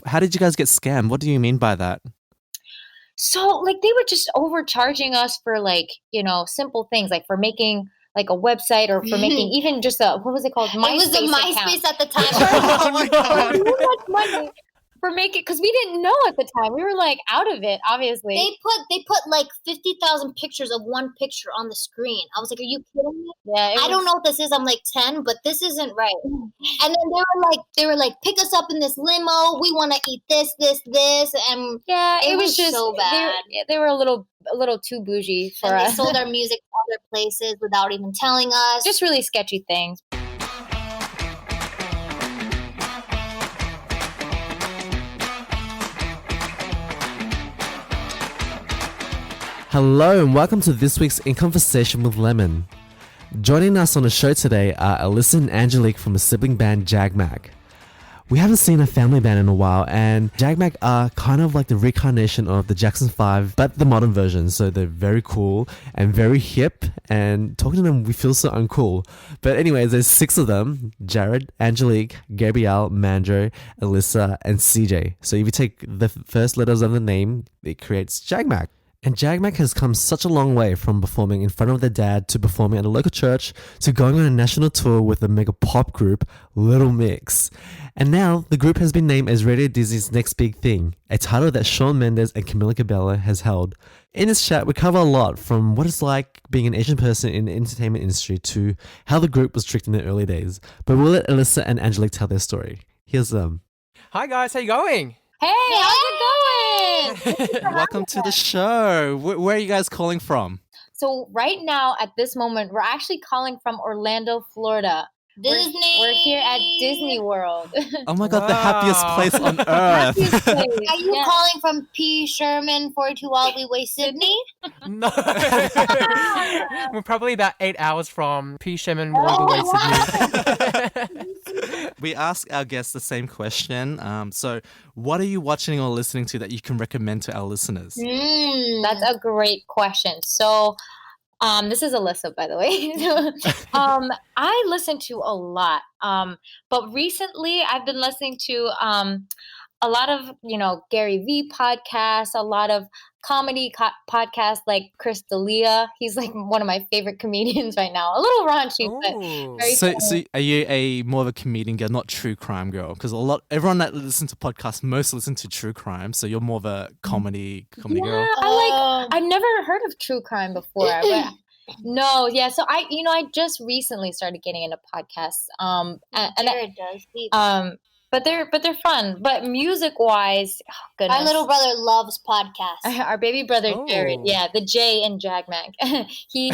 how did you guys get scammed? What do you mean by that? So, like, they were just overcharging us for, like, simple things, like for making like a website or for making even just what was it called? It was a MySpace account. at the time. Oh my God. So money for making, because we didn't know at the time. We were like out of it, obviously. They put like 50,000 pictures of one picture on the screen. I was like, are you kidding me? Yeah, I don't know what this is. I'm like 10, but this isn't right. And then they were like, pick us up in this limo. We want to eat this, and yeah, it was just so bad. They were a little too bougie for and us. They sold our music to other places without even telling us. Just really sketchy things. Hello and welcome to this week's In Conversation with Lemon. Joining us on the show today are Alyssa and Angelique from the sibling band JAGMAG. We haven't seen a family band in a while, and JAGMAG are kind of like the reincarnation of the Jackson 5, but the modern version. So they're very cool and very hip, and talking to them, we feel so uncool. But anyways, there's 6 of them: Jared, Angelique, Gabriel, Manjo, Alyssa, and CJ. So if you take the first letters of the name, it creates JAGMAG. And JAGMAC has come such a long way from performing in front of their dad to performing at a local church to going on a national tour with the mega pop group Little Mix. And now the group has been named as Radio Disney's next big thing, a title that Shawn Mendes and Camila Cabello has held. In this chat, we cover a lot from what it's like being an Asian person in the entertainment industry to how the group was tricked in the early days. But we'll let Alyssa and Angelique tell their story. Here's them. Hi guys, how you going? Hey, how's it going? Welcome to the show. Where are you guys calling from? So right now, at this moment, we're actually calling from Orlando, Florida. Disney. We're here at Disney World. Oh my God, the happiest place on earth. Happiest place. Are you calling from P. Sherman 42 Wildly Way, Sydney? No. We're probably about 8 hours from P. Sherman, Waterway, Sydney. We ask our guests the same question. So what are you watching or listening to that you can recommend to our listeners? That's a great question. So this is Alyssa, by the way. I listen to a lot. But recently I've been listening to a lot of, Gary V podcasts, a lot of comedy podcasts like Chris D'Elia. He's like one of my favorite comedians right now. A little raunchy, but very So funny. are you more of a comedian girl, not true crime girl? Because everyone that listens to podcasts most listen to true crime. So you're more of a comedy girl. I've never heard of true crime before. But no, yeah. So I just recently started getting into podcasts. Jared does. But they're fun. But music wise, oh goodness. My little brother loves podcasts. Our baby brother Jared, the J in JAGMAG. he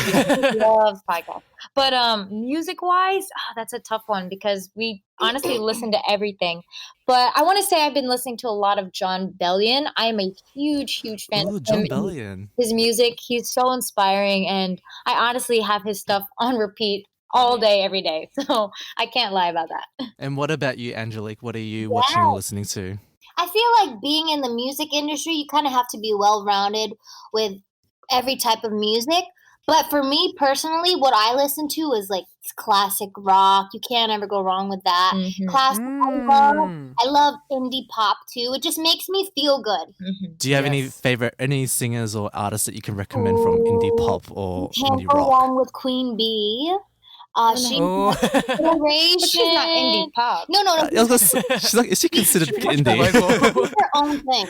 loves podcasts. But music wise, that's a tough one because we honestly listen to everything. But I want to say I've been listening to a lot of Jon Bellion. I am a huge fan of Jon him. Bellion. His music, he's so inspiring, and I honestly have his stuff on repeat all day, every day. So I can't lie about that. And what about you, Angelique? What are you watching or listening to? I feel like being in the music industry, you kind of have to be well-rounded with every type of music. But for me personally, what I listen to is like classic rock. You can't ever go wrong with that. Mm-hmm. Classic I love indie pop too. It just makes me feel good. Mm-hmm. Do you have any singers or artists that you can recommend from indie pop or Can't indie go rock? wrong with Queen Bee. She's But she's not indie pop. No. She's like, is she considered indie? It's her own thing.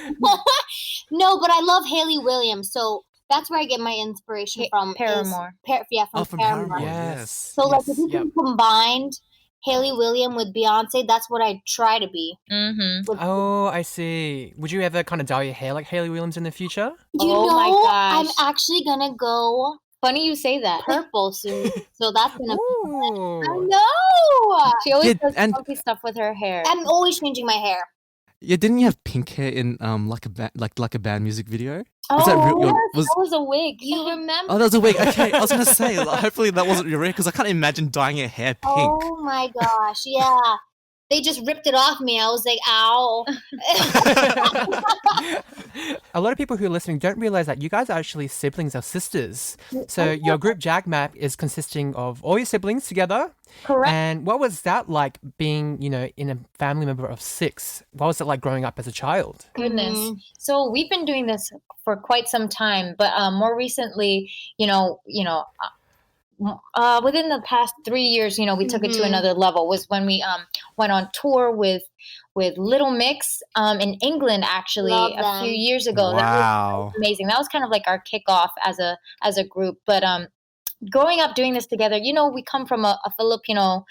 No, but I love Hayley Williams, so that's where I get my inspiration from. Paramore. From Paramore. Yes. So like if you can combine Hayley Williams with Beyonce, that's what I try to be. Mm-hmm. Oh, I see. Would you ever kind of dye your hair like Hayley Williams in the future? You know, my gosh. I'm actually gonna go Funny you say that. purple soon, so that's gonna. Ooh. I know. She always does and- funky stuff with her hair. I'm always changing my hair. Yeah, didn't you have pink hair in like a band music video? Oh, Is that real? yes, Was- that was a wig. You remember? Oh, that was a wig. Okay, I was gonna say, hopefully that wasn't your hair because I can't imagine dyeing your hair pink. Oh my gosh, yeah. They just ripped it off me. I was like, ow. a lot of people who are listening don't realize that you guys are actually siblings or sisters. So your group JAGMAC is consisting of all your siblings together. Correct. And what was that like being, in a family member of 6? What was it like growing up as a child? Goodness. Mhm. So we've been doing this for quite some time, but more recently, within the past 3 years, we took it to another level. Was when we went on tour with Little Mix in England, actually, Love a few them. years ago. That Wow. was amazing. That was kind of like our kickoff as a group. But growing up doing this together, we come from a Filipino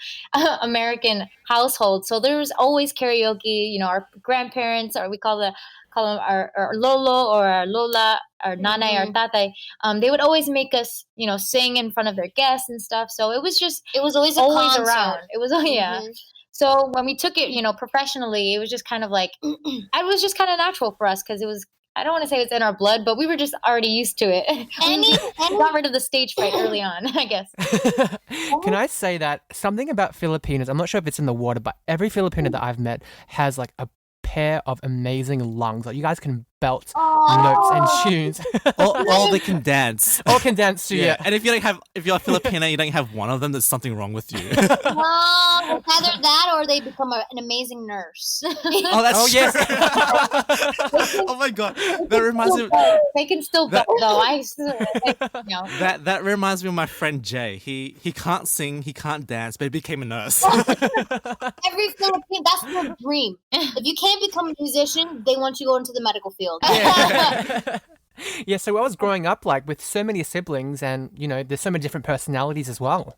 American household, so there was always karaoke. Our grandparents, or we call them our lolo or our lola, our nanay, our tatay. They would always make us, sing in front of their guests and stuff. So it was always a always concert. around. It was yeah. Mhm. So when we took it, professionally, it was just kind of like it was just kind of natural for us because it was. I don't want to say it's in our blood, but we were just already used to it. We got rid of the stage fright early on, I guess. Can I say that something about Filipinos, I'm not sure if it's in the water, but every Filipino that I've met has like a pair of amazing lungs. Like you guys can belt notes and tunes. Or they can dance. Or can dance too, yeah. And if you're a Filipino, you don't have one of them, there's something wrong with you. Well, it's either that or they become an amazing nurse. Oh, that's Oh, true. yes. Oh my god, that reminds me. They can still go though. That reminds me of my friend Jay. He can't sing, he can't dance, but he became a nurse. Every Filipino, that's their dream. If you can't become a musician, they want you to go into the medical field. Yeah. Yeah, so I was growing up like with so many siblings and, there's so many different personalities as well.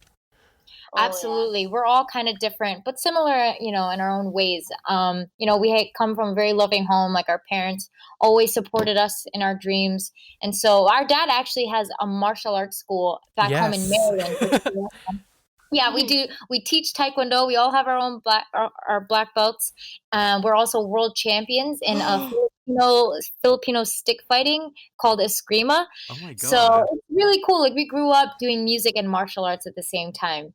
Absolutely. We're all kind of different, but similar, in our own ways. We had come from a very loving home. Like our parents always supported us in our dreams. And so our dad actually has a martial arts school back home in Yes. Maryland. Yeah, we do. We teach Taekwondo. We all have our own our black belts. We're also world champions in Filipino stick fighting called Eskrima. Oh my god. So it's really cool. Like we grew up doing music and martial arts at the same time.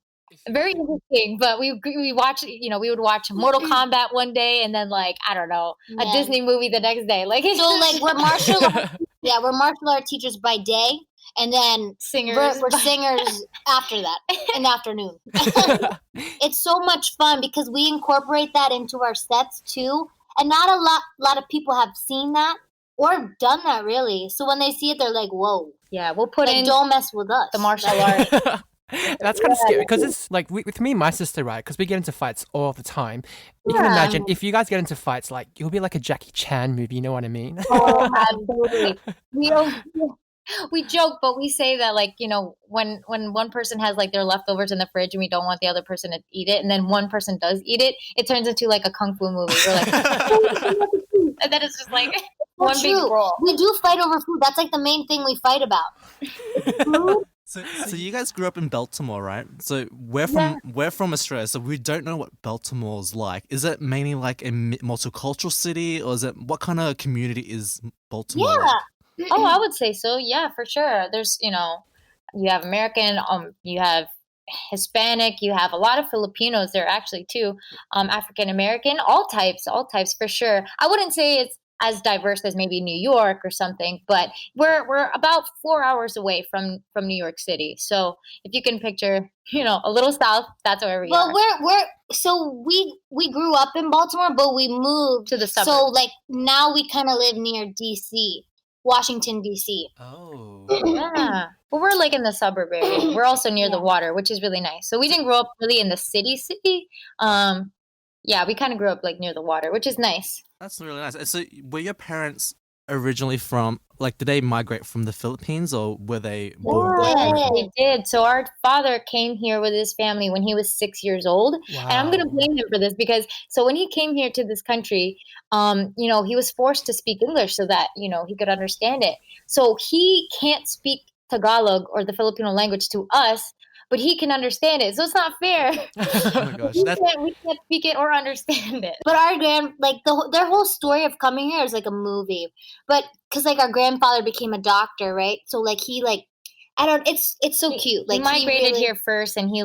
Very interesting. But we watch. We would watch Mortal Kombat one day, and then like I don't know, a Yeah. Disney movie the next day. Like So like we're martial art teachers by day, and then singers. we're singers after that in the afternoon. It's so much fun because we incorporate that into our sets too, and not a lot of people have seen that or done that really. So when they see it, they're like, "Whoa!" Yeah, we'll put Like, in don't mess with us. the martial art. That's kind of scary because it's like with me and my sister, right? Because we get into fights all the time. You can Yeah. imagine if you guys get into fights, like you'll be like a Jackie Chan movie. You know what I mean? Oh, absolutely. We joke, but we say that like when one person has like their leftovers in the fridge and we don't want the other person to eat it, and then one person does eat it, it turns into like a kung fu movie. We're like, and then it's just like one big True. brawl. We do fight over food. That's like the main thing we fight about. So you guys grew up in Baltimore, right? So we're from Australia, so we don't know what Baltimore's like. Is it mainly like a multicultural city, or is it what kind of community is Baltimore? Yeah. Like? Oh, I would say so. Yeah, for sure. There's you have American, you have Hispanic, you have a lot of Filipinos there actually too, African American, all types for sure. I wouldn't say it's as diverse as maybe New York or something, but we're about 4 hours away from New York City. So if you can picture, a little south, that's where we are. Well, we grew up in Baltimore, but we moved To the So suburbs. like now we kind of live near DC, Washington DC. Oh. Yeah. Well, we're like in the suburb area. We're also near the Yeah. water, which is really nice. So we didn't grow up really in the city. Yeah, we kind of grew up like near the water, which is nice. That's really nice. And so were your parents originally from, like, did they migrate from the Philippines, or were they born back Yeah. home? They did. So our father came here with his family when he was 6 years old. And I'm going to Wow. blame him for this because so when he came here to this country, he was forced to speak English so that, he could understand it. So he can't speak Tagalog or the Filipino language to us, but he can understand it. So it's not fair. Oh my gosh. we can't speak it or understand it. But our their whole story of coming here is like a movie. But because like our grandfather became a doctor, right? So like he like I don't. It's so cute. Like he migrated really, here first, and he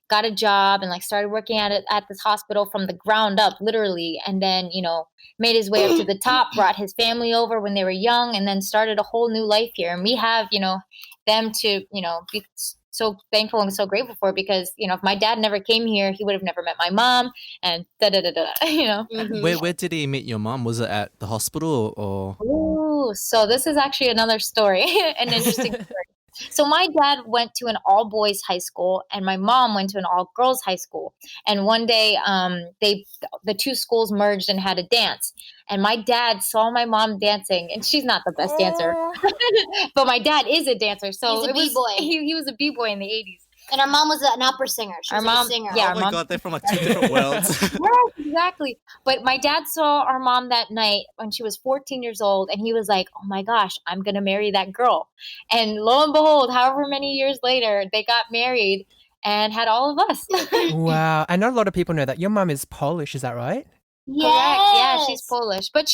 got a job and like started working at this hospital from the ground up, literally. And then, made his way up to the top, brought his family over when they were young, and then started a whole new life here. And we have, them to, be so thankful and so grateful for, because, if my dad never came here, he would have never met my mom, and Where did he meet your mom? Was it at the hospital or? Ooh, so this is actually another story, an interesting story. So my dad went to an all-boys high school, and my mom went to an all-girls high school. And one day, the two schools merged and had a dance. And my dad saw my mom dancing, and she's not the best dancer, but my dad is a dancer. So He's a b-boy. He was a b-boy in the 80s. And our mom was an opera singer. She was a singer. Yeah, Oh my God, they're from like 2 different worlds. Yes, exactly. But my dad saw our mom that night when she was 14 years old, and he was like, oh my gosh, I'm going to marry that girl. And lo and behold, however many years later, they got married and had all of us. Wow. I know a lot of people know that. Your mum is Polish, is that right? Yes. Correct. Yeah, she's Polish. But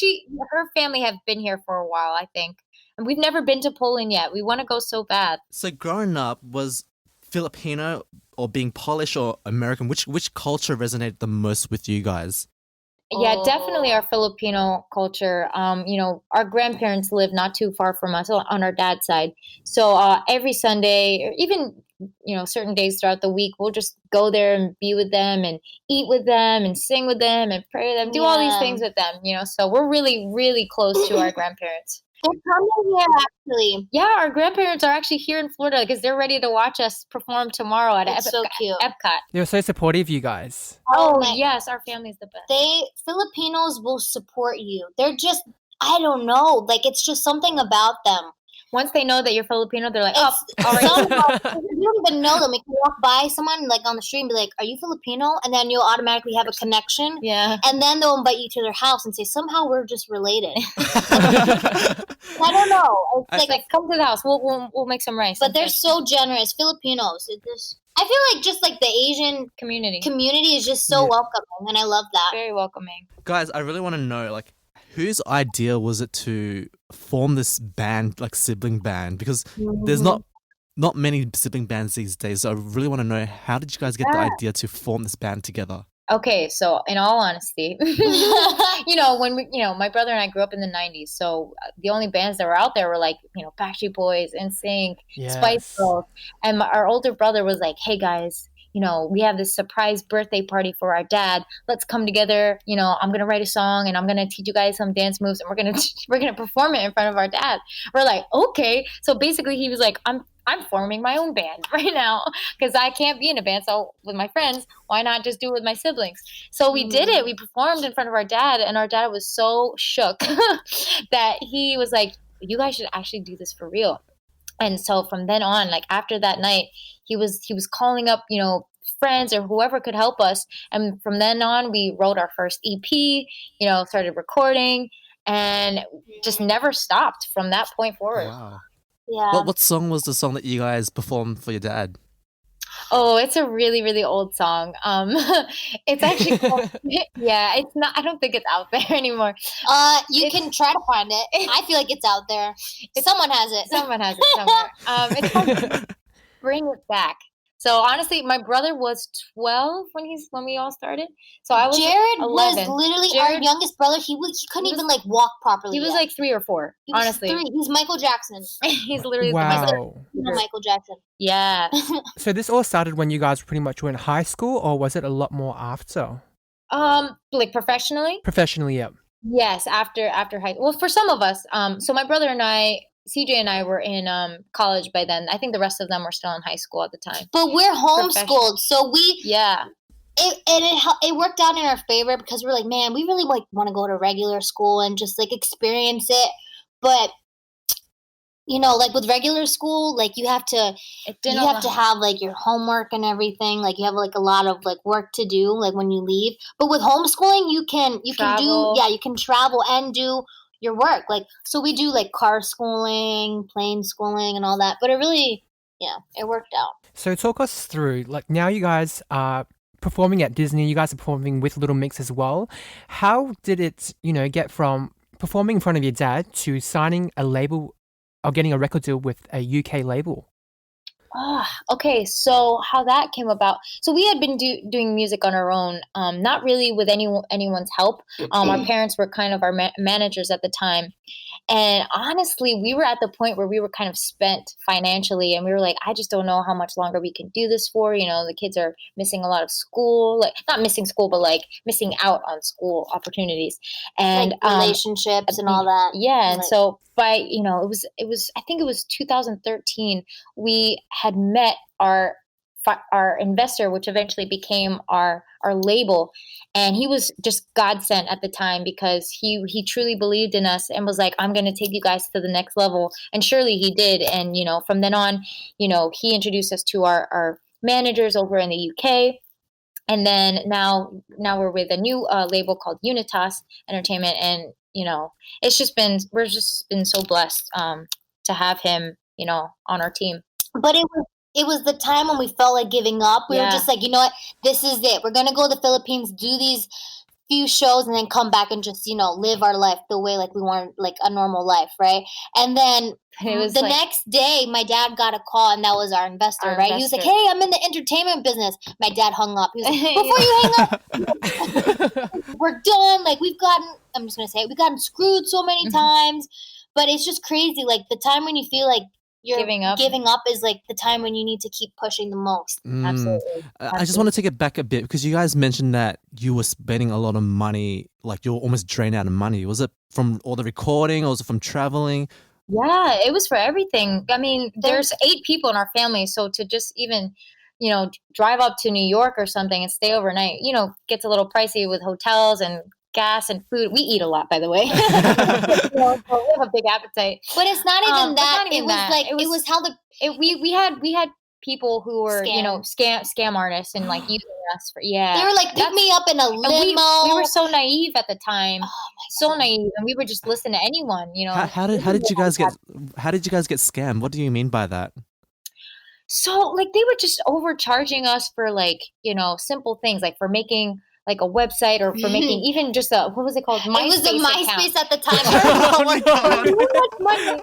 her family have been here for a while, I think. And we've never been to Poland yet. We want to go so bad. So growing up, was Filipino or being Polish or American, which culture resonated the most with you guys? Yeah, definitely our Filipino culture. Our grandparents live not too far from us on our dad's side. So every Sunday, or even, certain days throughout the week, we'll just go there and be with them and eat with them and sing with them and pray with them, do all these things with them, So we're really, really close to our grandparents. They're coming here, actually. Yeah, our grandparents are actually here in Florida because they're ready to watch us perform tomorrow at It's so cute. Epcot. They're so supportive, you guys. Oh, yes, our family's the best. Filipinos will support you. They're just, I don't know, like it's just something about them. Once they know that you're Filipino, they're like, oh, all right. You don't even know them. You can walk by someone like on the street and be like, are you Filipino? And then you'll automatically have a connection. Yeah. And then they'll invite you to their house and say, somehow we're just related. I don't know. It's like, come to the house. We'll make some rice. But they're so generous. Filipinos. I feel like just like the Asian community is just so welcoming, and I love that. Very welcoming. Guys, I really want to know, like, whose idea was it to form this band, like sibling band? Because there's not many sibling bands these days. So I really want to know, how did you guys get the idea to form this band together? Okay, so in all honesty, when my brother and I grew up in the 90s, so the only bands that were out there were like, Backstreet Boys, NSYNC, Spice Girls, and our older brother was like, hey guys, we have this surprise birthday party for our dad. Let's come together. I'm going to write a song and I'm going to teach you guys some dance moves, and we're going to perform it in front of our dad. We're like, okay. So basically he was like, I'm forming my own band right now because I can't be in a band. So with my friends, why not just do it with my siblings? So we did it. We performed in front of our dad, and our dad was so shook that he was like, you guys should actually do this for real. And so from then on, like after that night, he was calling up, friends or whoever could help us. And from then on, we wrote our first EP, started recording, and just never stopped from that point forward. Wow. Yeah. What song was the song that you guys performed for your dad? Oh, it's a really, really old song. It's actually called, it's not, I don't think it's out there anymore. You can try to find it. I feel like it's out there. Someone has it. Someone has it somewhere. It's called Bring It Back. So honestly, my brother was 12 when we all started. So I was Jared 11. was literally our youngest brother. He couldn't even like walk properly. He was like 3 or 4. Honestly, He's Michael Jackson. He's literally Michael Jackson. Yeah. So this all started when you guys pretty much were in high school, or was it a lot more after? Like professionally. Professionally, yeah. Yes, after high. Well, for some of us. So my brother and I. CJ and I were in college by then. I think the rest of them were still in high school at the time. But we're homeschooled, so it worked out in our favor because we're like, man, we really like want to go to regular school and just like experience it. But like with regular school, like you have to have like your homework and everything. Like you have like a lot of like work to do like when you leave. But with homeschooling, you can travel and do your work. Like, so we do like car schooling, plane schooling and all that, but it really, it worked out. So talk us through, like, now you guys are performing at Disney, you guys are performing with Little Mix as well. How did it, get from performing in front of your dad to signing a label or getting a record deal with a UK label? Okay, so how that came about. So we had been doing music on our own, not really with anyone's help. Our parents were kind of our managers at the time. And honestly, we were at the point where we were kind of spent financially, and we were like, I just don't know how much longer we can do this for. You know, the kids are missing a lot of school, like not missing school, but like missing out on school opportunities and like relationships and all that. Yeah, and Like- so by it was I think it was 2013 we had met our investor, which eventually became our label, and he was just God sent at the time because he truly believed in us and was like, I'm going to take you guys to the next level, and surely he did. And from then on, he introduced us to our managers over in the UK. And then now we're with a new label called Unitas Entertainment, and we're just been so blessed to have him on our team. But it was the time when we felt like giving up. We were just like, you know what, this is it. We're gonna go to the Philippines, do these few shows, and then come back and just live our life the way like we want, like a normal life, right? And then It was the like- next day, my dad got a call, and that was our investor, right? He was like, "Hey, I'm in the entertainment business." My dad hung up. He was like, "Before you hang up, we're done. Like we've gotten screwed so many times." But it's just crazy. Like the time when you feel like you're Giving up is like the time when you need to keep pushing the most. Absolutely. I just want to take it back a bit because you guys mentioned that you were spending a lot of money, like you're almost drained out of money. Was it from all the recording or was it from traveling? Yeah, it was for everything. I mean, there's 8 people in our family, so to just even, drive up to New York or something and stay overnight, gets a little pricey with hotels and gas and food. We eat a lot, by the way. So we have a big appetite. But it's not even that. Not even it was that. like it was how the we had people who were scam artists and like using us for they were like pick me up in a limo. And we were so naive at the time. Oh my So God. naive, and we would just listen to anyone, How did you guys get scammed? What do you mean by that? So like they were just overcharging us for like, simple things like for making like a website or for making even just what was it called? It was the MySpace at the time. Oh my God. So much money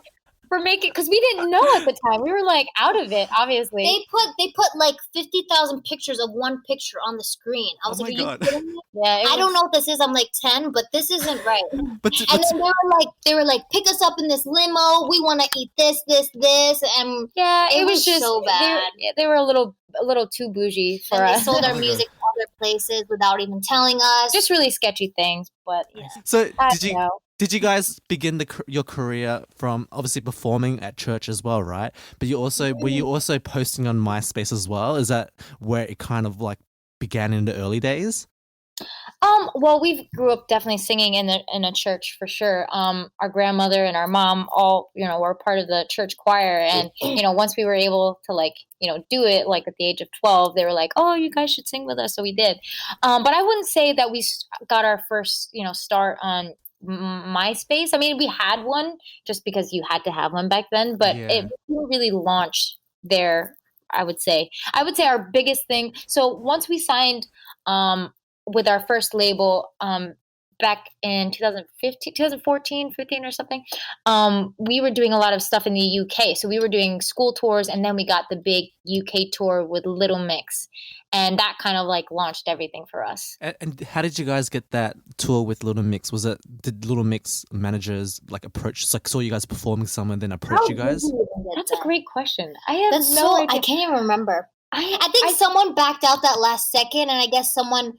for making, because we didn't know at the time. We were like out of it, obviously. They put like 50,000 pictures of one picture on the screen. I was Oh like, my are you God. kidding me? Yeah, I don't know what this is. I'm like 10, but this isn't right. But And then they were like, pick us up in this limo. We want to eat this, and Yeah, it was just so bad. They were a little too bougie for and they us. sold Oh our my music other places without even telling us. Just really sketchy things, but yeah. so I did you know. did you guys begin your career from obviously performing at church as well, right? But were you also posting on MySpace as well? Is that where it kind of like began in the early days? Well, we grew up definitely singing in a church for sure. Our grandmother and our mom all, were part of the church choir, and once we were able to like, do it like at the age of 12, they were like, "Oh, you guys should sing with us," so we did. But I wouldn't say that we got our first, start on MySpace. I mean, we had one just because you had to have one back then, but Yeah. it didn't really launch there. I would say our biggest thing. So once we signed, with our first label back in 2014, 15 or something, we were doing a lot of stuff in the UK. So we were doing school tours, and then we got the big UK tour with Little Mix, and that kind of like launched everything for us. And how did you guys get that tour with Little Mix? Did Little Mix managers like approach, like saw you guys performing somewhere and then approach you guys? That's a great question. I have That's no I idea. can't even remember. I think someone backed out that last second, and I guess someone.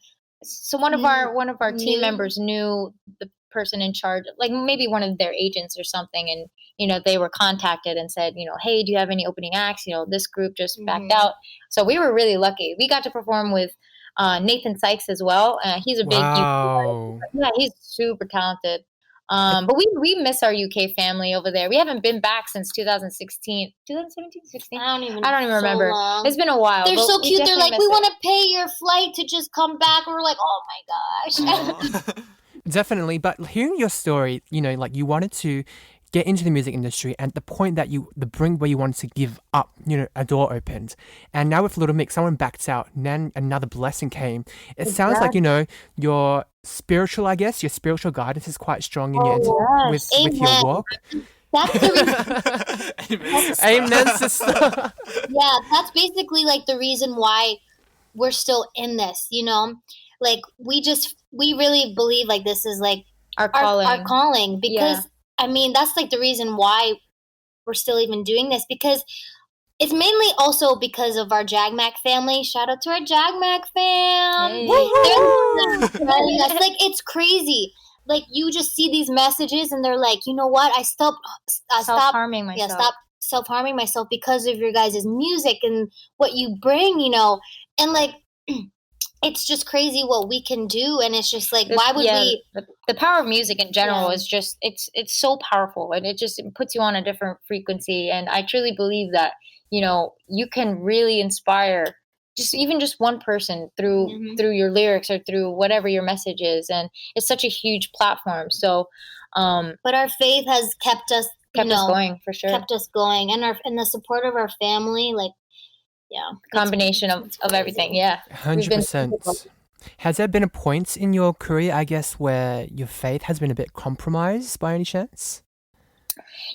So one of our team Knew? members knew the person in charge, like maybe one of their agents or something, and they were contacted and said, hey, do you have any opening acts? This group just backed out. So we were really lucky. We got to perform with Nathan Sykes as well. He's a big Wow. yeah, he's super talented. But we miss our UK family over there. We haven't been back since 2016, 2017, 16. I don't even so remember. Long. It's been a while. They're but so we cute. They're definitely like, miss we it. want to pay your flight to just come back. And we're like, oh my gosh. Definitely. But hearing your story, like you wanted to get into the music industry, and the point that the brink where you wanted to give up, a door opened. And now with Little Mix, someone backed out, and then another blessing came. It sounds like, your spiritual, I guess, your spiritual guidance is quite strong in your with your Amen. walk. that's the reason. Amen, sister. Yeah, that's basically like the reason why we're still in this, you know? Like we really believe like this is like Our calling. our calling because Yeah. I mean, that's like the reason why we're still even doing this because it's mainly also because of our JAGMAC family. Shout out to our JAGMAC fam. Hey. They're supporting us. Like it's crazy. Like you just see these messages and they're like, you know what? I stop Self-harming myself. stop self-harming myself because of your guys' music and what you bring, you know. And like it's just crazy what we can do and it's just like why would we the power of music in general Yeah. is just it's so powerful and it puts you on a different frequency, and I truly believe that, you know, you can really inspire just one person through your lyrics or through whatever your message is, and it's such a huge platform. So but our faith has kept us kept us going for sure. kept us going and the support of our family, like Combination it's of everything. Yeah. 100%. Has there been a point in your career, I guess, where your faith has been a bit compromised by any chance?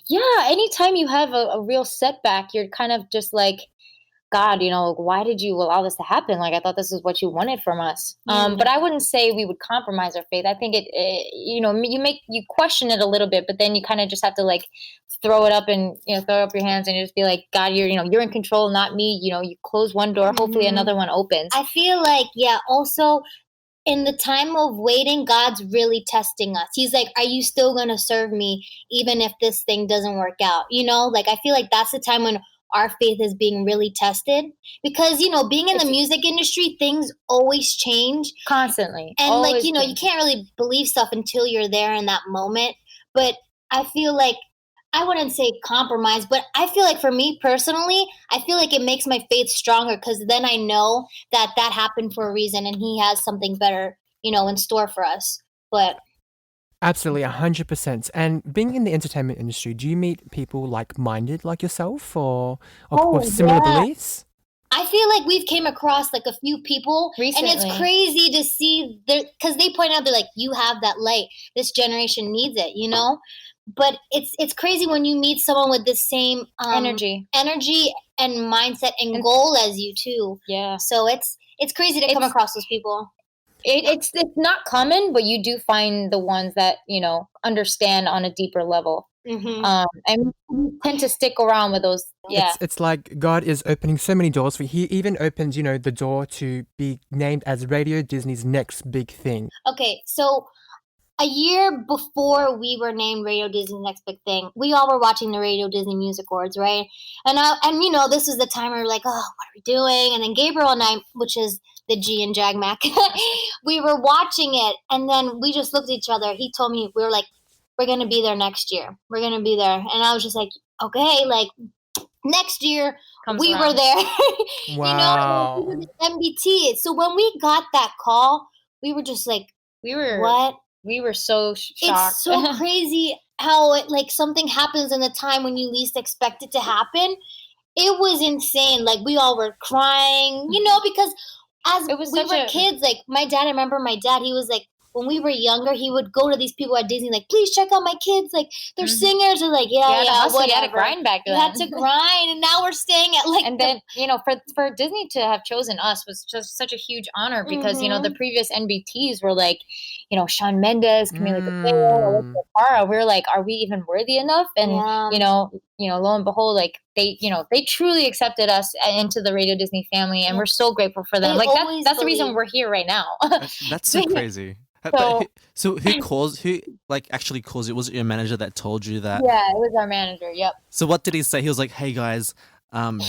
Yeah, anytime you have a real setback, you're kind of just like, God, you know, why did you allow this to happen? Like, I thought this is what you wanted from us. But I wouldn't say we would compromise our faith. I think you know, you question it a little bit, but then you kind of just have to like throw it up and, you know, throw up your hands and just be like, God, you're in control, not me. You know, you close one door, hopefully another one opens. I feel like, also in the time of waiting, God's really testing us. He's like, are you still going to serve me even if this thing doesn't work out? You know, like I feel like that's the time when our faith is being really tested because, you know, being in the music industry, things always change. Constantly. And Always like, you know, change. you can't really believe stuff until you're there in that moment. But I feel like, I wouldn't say compromise, but I feel like for me personally, I feel like it makes my faith stronger because then I know that happened for a reason and he has something better, you know, in store for us. But Absolutely, 100%. And being in the entertainment industry, do you meet people like-minded like yourself or with similar beliefs? I feel like we've came across like a few people Recently. and it's crazy to see because they point out, they're like, you have that light. This generation needs it, you know? But it's crazy when you meet someone with the same energy and mindset and goal as you too. Yeah. So it's crazy to come across those people. It's not common, but you do find the ones that, you know, understand on a deeper level. And we tend to stick around with those. Yeah. It's like God is opening so many doors for you. He even opens, you know, the door to be named as Radio Disney's next big thing. Okay, so a year before we were named Radio Disney's next big thing, we all were watching the Radio Disney Music Awards, right? And you know, this was the time we were like, oh, what are we doing? And then Gabriel and I, which is the G in JAGMAC, we were watching it, and then we just looked at each other. He told me, we were like, we're going to be there next year. We're going to be there. And I was just like, okay, like, next year, we were there. Wow. You know, we were the MBT. So when we got that call, we were just like, what? We were so shocked. It's so crazy how like something happens in the time when you least expect it to happen. It was insane. Like we all were crying, you know, because as we were kids, like I remember my dad, he was like, when we were younger, he would go to these people at Disney, like, please check out my kids. Like, they're singers. Or like, whatever. You had to grind back then. You had to grind, and now we're staying at like. And then, you know, for Disney to have chosen us was just such a huge honor because, you know, the previous NBTs were like, you know, Shawn Mendes, Camila, Cabello, Alyssa and we were like, are we even worthy enough? And, you know, lo and behold, like they truly accepted us into the Radio Disney family, and we're so grateful for them. Like that's the reason we're here right now. That's so crazy. So who actually calls it? Was it your manager that told you that? Yeah, it was our manager. Yep. So what did he say? He was like, "Hey guys,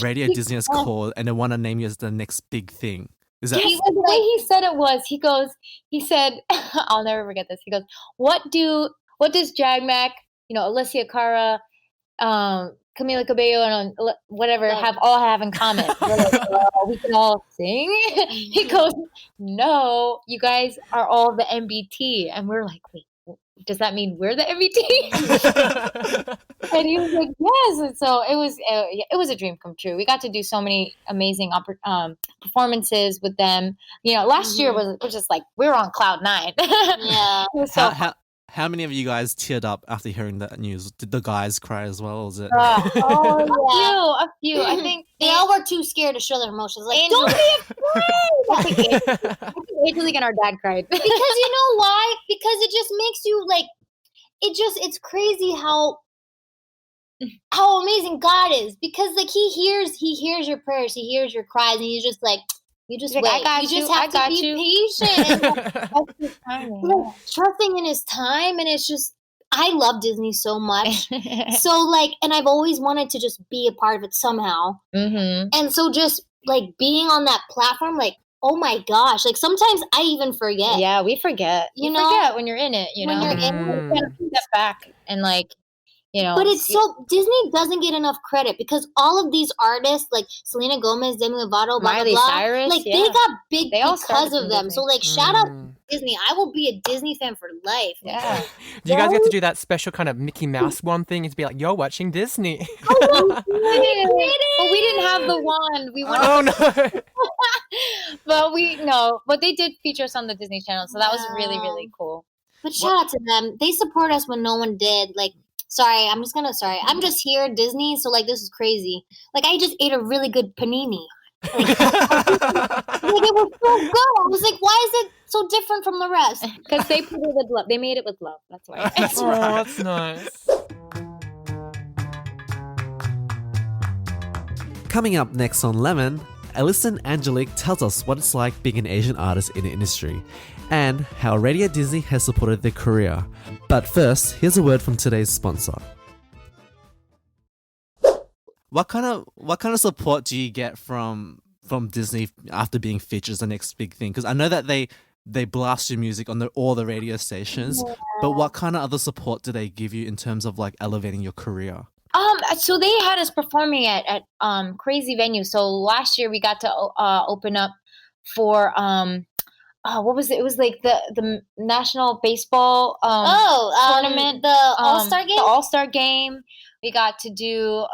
Radio Disney has called and they want to name you as the next big thing." Is that? The way he said it was, he said, I'll never forget this. He goes, what does JAGMAC, you know, Alyssa Cara, Camila Cabello, and whatever have in common? We're like, we can all sing. He goes, no, you guys are all the MBT, and we're like, wait, does that mean we're the MBT? And he was like, yes. And so it was a dream come true. We got to do so many amazing performances with them. You know, last year was just like we were on cloud 9. Yeah. So How many of you guys teared up after hearing that news? Did the guys cry as well, or was it? Oh A few. I think They all were too scared to show their emotions. Like, Angel- don't be afraid. I think Angelique and our dad cried. Because you know why? Because it just makes you like, it's crazy how amazing God is. Because like he hears your prayers, he hears your cries, and he's just like, you just He's wait. like, I got you you, just have I got to be you. patient. And like, trusting in his time, and it's just, I love Disney so much. So like, and I've always wanted to just be a part of it somehow. Mm-hmm. And so just like being on that platform, like, oh my gosh, like sometimes I even forget. Yeah, we forget. You You know? forget when you're in it. You When know, you're in it. You gotta step back and like, you know. But it's so, Disney doesn't get enough credit because all of these artists like Selena Gomez, Demi Lovato, blah, Miley blah, blah, Cyrus, like yeah. they got big They all because started of from them. Disney. So like shout out to Disney. I will be a Disney fan for life. Yeah. Do you guys get to do that special kind of Mickey Mouse one thing? It's be like, you're watching Disney. But we didn't have the wand. We wanted, Oh no. but they did feature us on the Disney Channel, so that was really, really cool. But shout out to them. They support us when no one did. Like, I'm just here, Disney, so like this is crazy. Like I just ate a really good panini. Like, it was so good. I was like, why is it so different from the rest? Because they put it with love. They made it with love. That's why. Oh, that's nice. Coming up next on Lemon, Alyssa and Angelique tells us what it's like being an Asian artist in the industry and how Radio Disney has supported their career. But first, here's a word from today's sponsor. What kind of support do you get from Disney after being featured as the next big thing? Because I know that they blast your music on all the radio stations, but what kind of other support do they give you in terms of like elevating your career? So they had us performing at crazy venues. So last year we got to open up for what was it? It was like the National Baseball tournament, the All-Star game. The All-Star game. We got to do,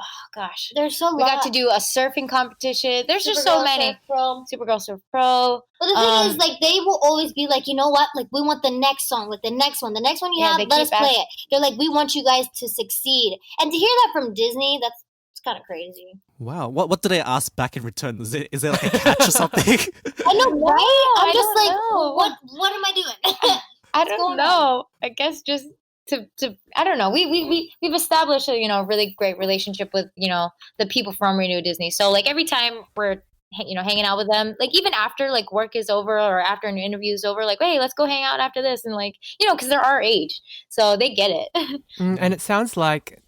There's so we got to do a surfing competition. There's just so many. Supergirl Surf Pro. But the thing is, like, they will always be like, you know what? Like, we want the next song, like the next one you have, let us play it. They're like, we want you guys to succeed. And to hear that from Disney, it's kind of crazy. Wow, what do they ask back in return? Is there like a catch or something? I know, right? I'm just like, know. what am I doing? I don't know. I guess just to I don't know. We've established a really great relationship with the people from Radio Disney. So like every time we're hanging out with them, like even after like work is over or after an interview is over, like, hey, let's go hang out after this, and like because they're our age, so they get it. And it sounds like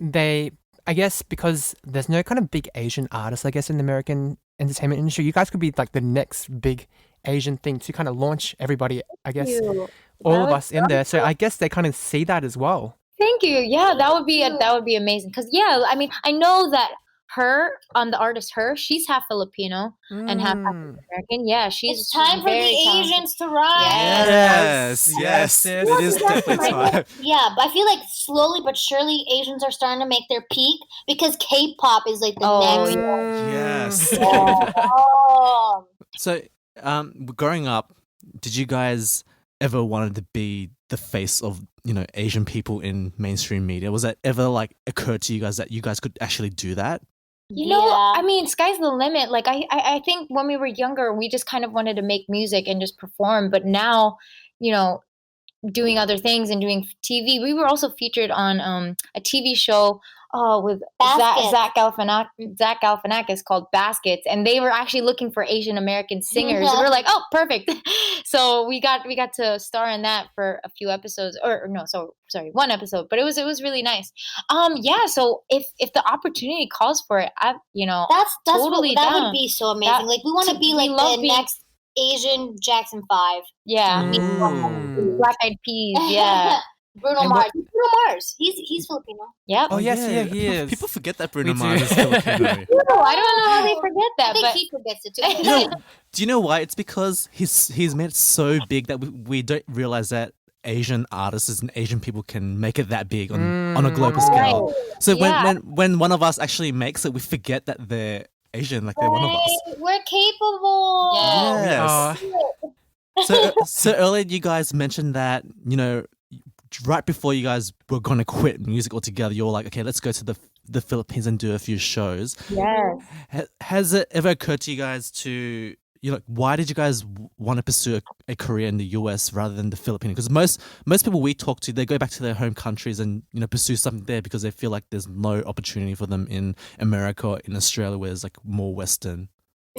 I guess because there's no kind of big Asian artists, I guess, in the American entertainment industry, you guys could be like the next big Asian thing to kind of launch everybody, I guess, all of us in there. So I guess they kind of see that as well. Thank you. Yeah, that would be amazing. Because I mean, I know that the artist, she's half Filipino and half African American. Yeah, it's time for the Asians to Yes, rise. it is definitely time. Yeah, but I feel like slowly but surely Asians are starting to make their peak because K-pop is like the next one. Yes. Oh. So, growing up, did you guys ever wanted to be the face of Asian people in mainstream media? Was that ever like occurred to you guys that you guys could actually do that? I mean, sky's the limit. Like I think when we were younger, we just kind of wanted to make music and just perform. But now, doing other things and doing TV. We were also featured on a TV show with Zach Galifianakis called Baskets, and they were actually looking for Asian American singers. We were like, oh, perfect. So we got to star in that for a few episodes, one episode, but it was really nice. So if the opportunity calls for it, that's totally that down. would be so amazing. Like we want to be like the next Asian Jackson 5. Yeah. Black Eyed Peas, yeah. Bruno Mars. He's Filipino. Yep. Oh, yes, yeah, he is. People forget that Bruno Me Mars too. is Filipino. I don't know how they forget that. I think but he forgets it too. Do you know why? It's because he's made it so big that we don't realize that Asian artists and Asian people can make it that big on a global scale. So when one of us actually makes it, we forget that they're Asian, like they're one of us. We're capable. Yes. So earlier you guys mentioned that, right before you guys were going to quit music altogether, you were like, okay, let's go to the Philippines and do a few shows. Yes. Has it ever occurred to you guys to, why did you guys want to pursue a career in the US rather than the Philippines? Because most people we talk to, they go back to their home countries and pursue something there because they feel like there's no opportunity for them in America or in Australia, where it's like more Western.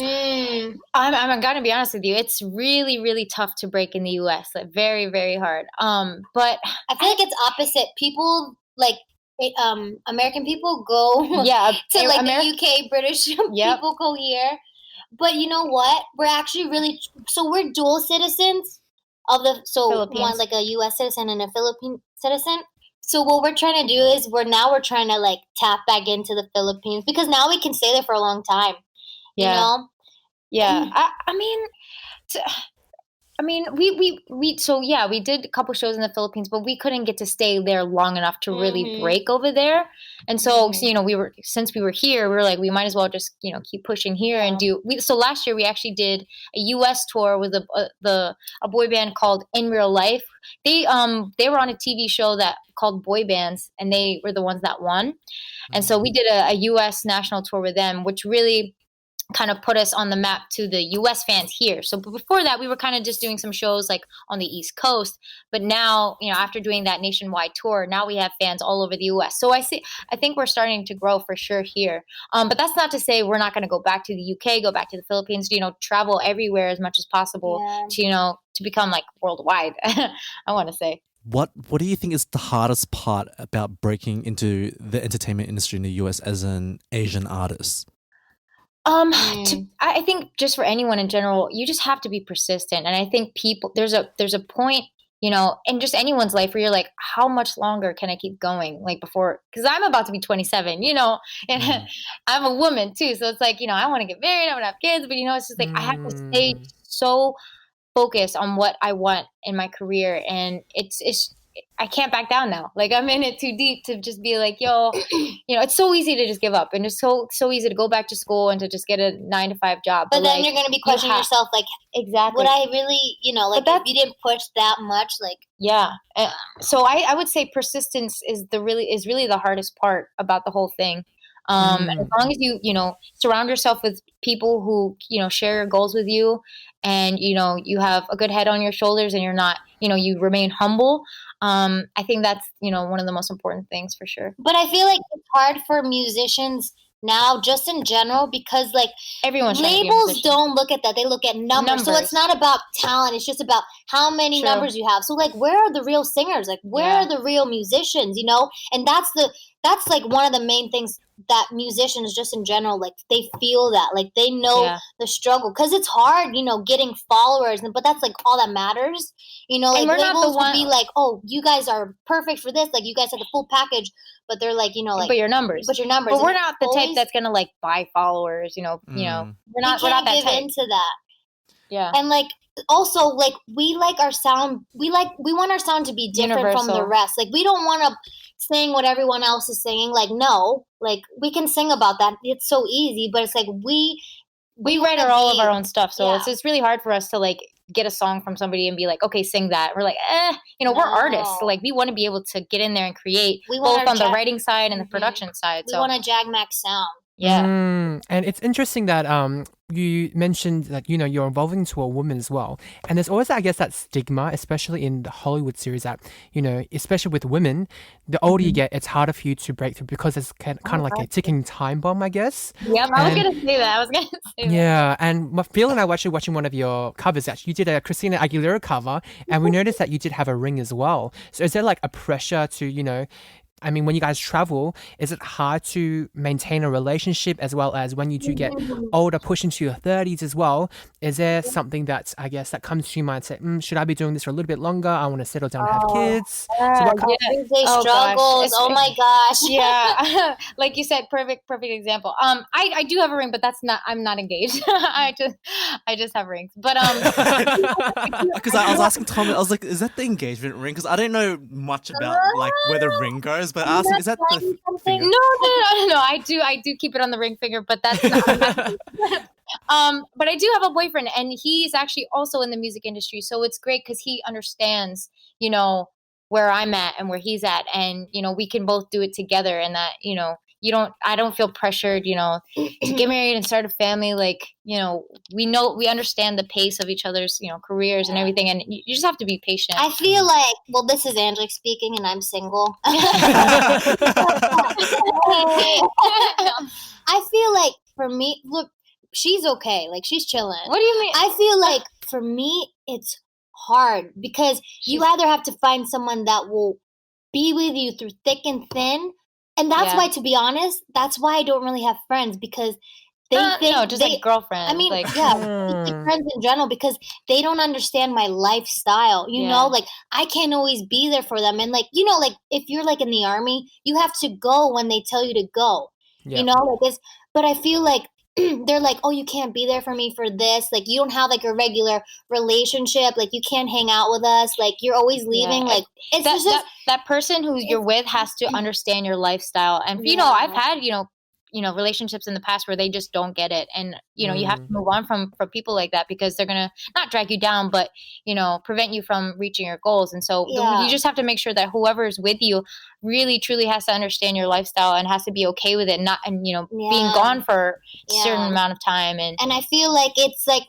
I'm gonna be honest with you. It's really, really tough to break in the US. Like very, very hard. But I feel like it's opposite. People like American people go yeah, to like the UK, British people go here. But you know what? We're actually we're dual citizens of the Philippines. One like a US citizen and a Philippine citizen. So what we're trying to do is we're trying to like tap back into the Philippines because now we can stay there for a long time. Yeah. You know? Yeah. We did a couple shows in the Philippines, but we couldn't get to stay there long enough to really break over there. And so, since we were here, we were like, we might as well just, keep pushing here and so last year we actually did a US tour with a boy band called In Real Life. They were on a TV show that called Boy Bands, and they were the ones that won. And so we did a US national tour with them, which really kind of put us on the map to the US fans here. So before that, we were kind of just doing some shows like on the East Coast. But now, after doing that nationwide tour, now we have fans all over the US. So I think we're starting to grow for sure here. But that's not to say we're not going to go back to the UK, go back to the Philippines, travel everywhere as much as possible to become like worldwide, I want to say. What do you think is the hardest part about breaking into the entertainment industry in the US as an Asian artist? I think just for anyone in general, you just have to be persistent. And I think there's a point, in just anyone's life where you're like, how much longer can I keep going? Like before, because I'm about to be 27, and I'm a woman too. So it's like, I want to get married, I want to have kids, but it's just like, I have to stay so focused on what I want in my career. And I can't back down now. Like I'm in it too deep to just be like, yo, it's so easy to just give up, and it's so easy to go back to school and to just get a 9-to-5 job. But then you're gonna be questioning yourself, like, exactly, would I really, like if you didn't push that much, like, yeah. So I would say persistence is really the hardest part about the whole thing. As long as you surround yourself with people who share your goals with you, and you have a good head on your shoulders, and you're not you remain humble. I think that's one of the most important things for sure. But I feel like it's hard for musicians now, just in general, because like labels don't look at that; they look at numbers. So it's not about talent; it's just about how many numbers you have. So like, where are the real singers? Like, where are the real musicians? And that's like one of the main things that musicians just in general, like they feel that, like they know the struggle, because it's hard, getting followers, but that's like all that matters, like labels would be like, oh, you guys are perfect for this, like you guys have the full package, but they're like, like, but your numbers, but we're not the type that's gonna like buy followers, we're not that give type. into that. Yeah. And like also, like we like our sound, we want our sound to be different from the rest. Like we don't want to sing what everyone else is singing. Like no, like we can sing about that. It's so easy, but it's like we write all of our own stuff, so it's really hard for us to like get a song from somebody and be like, okay, sing that. We're like, we're artists, so like we want to be able to get in there and create, both on the writing side and the production side. We want a JAGMAC sound. Yeah. And it's interesting that you mentioned that you're evolving to a woman as well, and there's always, I guess, that stigma, especially in the Hollywood series, that especially with women, the older you get, it's harder for you to break through because it's kind of like a ticking time bomb, I guess. Yeah, I was gonna say that. Yeah, and Phil and I were actually watching one of your covers. Actually, you did a Christina Aguilera cover, and we noticed that you did have a ring as well. So is there like a pressure to I mean, when you guys travel, is it hard to maintain a relationship, as well as when you do get older, push into your 30s as well? Is there something that, I guess, that comes to your mind, say, should I be doing this for a little bit longer? I want to settle down and have kids. So what kind of struggles. Oh my gosh. Yeah. Like you said, perfect example. I do have a ring, but I'm not engaged. I just have rings. But because I was asking Tom, I was like, is that the engagement ring? Because I don't know much about like where the ring goes. But I asked him, is that the finger? No. I do keep it on the ring finger, but that's not. But I do have a boyfriend, and he's actually also in the music industry, so it's great because he understands, where I'm at and where he's at, and we can both do it together, and that I don't feel pressured, to get married and start a family. Like, we understand the pace of each other's, careers and everything. And you just have to be patient. I feel like, well, this is Angelique speaking and I'm single. I feel like for me, look, she's okay. Like, she's chilling. What do you mean? I feel like for me, it's hard because you either have to find someone that will be with you through thick and thin. And that's why, to be honest, that's why I don't really have friends, because they think like girlfriends. I mean, like, like friends in general, because they don't understand my lifestyle. You know, like I can't always be there for them. And like, like if you're like in the army, you have to go when they tell you to go. Yeah. You know, like this. But I feel like they're like, oh, you can't be there for me for this. Like, you don't have like a regular relationship. Like, you can't hang out with us. Like, you're always leaving. Like, it's that person who you're with has to understand your lifestyle. And I've had relationships in the past where they just don't get it, and you have to move on from people like that, because they're gonna not drag you down, but prevent you from reaching your goals. And so you just have to make sure that whoever is with you really truly has to understand your lifestyle and has to be okay with it, being gone for a certain amount of time. And I feel like it's like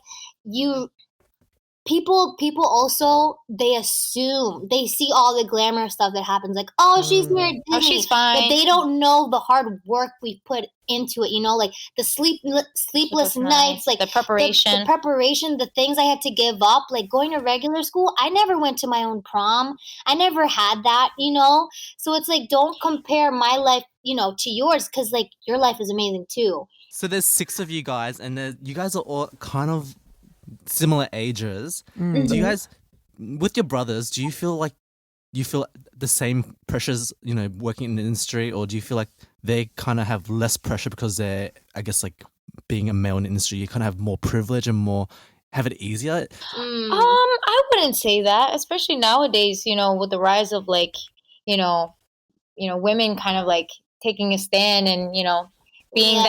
people also, they assume, they see all the glamorous stuff that happens, like, oh, she's here at Disney. Oh, she's fine. But they don't know the hard work we put into it, like the sleepless nights, like the preparation. The preparation, the things I had to give up, like going to regular school. I never went to my own prom. I never had that, So it's like, don't compare my life, to yours, because like your life is amazing too. So there's 6 of you guys, and you guys are all kind of similar ages. Do you guys, with your brothers, do you feel like you feel the same pressures, working in the industry, or do you feel like they kind of have less pressure because they're, I guess, like being a male in the industry, you kind of have more privilege and more have it easier? I wouldn't say that, especially nowadays, with the rise of like, women kind of like taking a stand and, being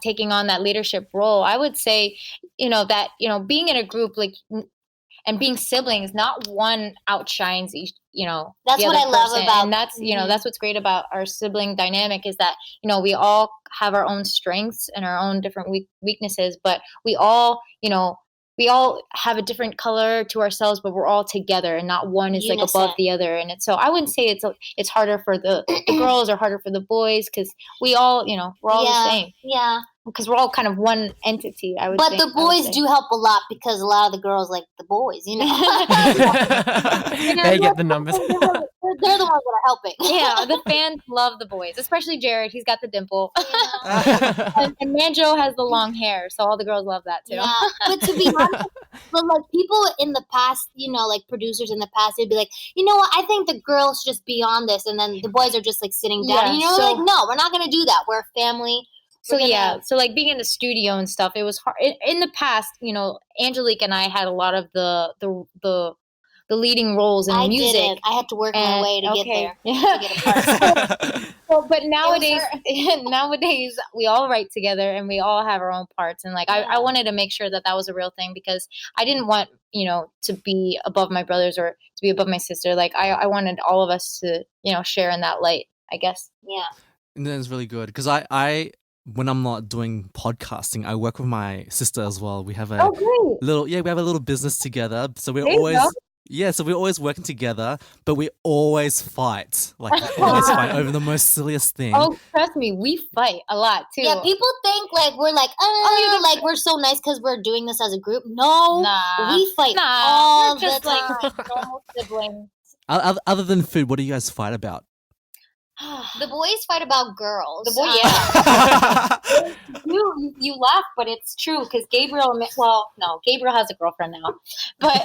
taking on that leadership role. I would say, that, being in a group, like, and being siblings, not one outshines each, that's the what other I love person. about, and that's, that's what's great about our sibling dynamic, is that, we all have our own strengths and our own different weaknesses, but we all have a different color to ourselves, but we're all together, and not one is like above the other. And so I wouldn't say it's harder for the girls or harder for the boys, because we all, we're all the same. Yeah. Because we're all kind of one entity, I would say. But the boys do help a lot, because a lot of the girls like the boys, They get the numbers. They're the ones that are helping. Yeah, the fans love the boys, especially Jared. He's got the dimple. And Manjo has the long hair, so all the girls love that too. Yeah, but to be honest, but like people in the past, like producers in the past, they'd be like, you know what, I think the girls should just be on this, and then the boys are just like sitting down. Yeah, and like, no, we're not gonna do that. We're a family. So so like being in the studio and stuff, it was hard. In the past, Angelique and I had a lot of the leading roles in music. Didn't. I had to work my way to get there. Yeah. To get a part. But nowadays we all write together and we all have our own parts. And like I wanted to make sure that was a real thing, because I didn't want to be above my brothers or to be above my sister. Like I wanted all of us to share in that light, I guess. Yeah. And that's really good, because I when I'm not doing podcasting, I work with my sister as well. We have a little business together. So we're always working together, but we always fight. Like, we always fight over the most silliest thing. Oh, trust me, we fight a lot too. Yeah, people think like we're like, like we're so nice because we're doing this as a group. No, we fight all the time. Like normal siblings. Other than food, what do you guys fight about? The boys fight about girls. The boy, you laugh, but it's true, because Gabriel has a girlfriend now, but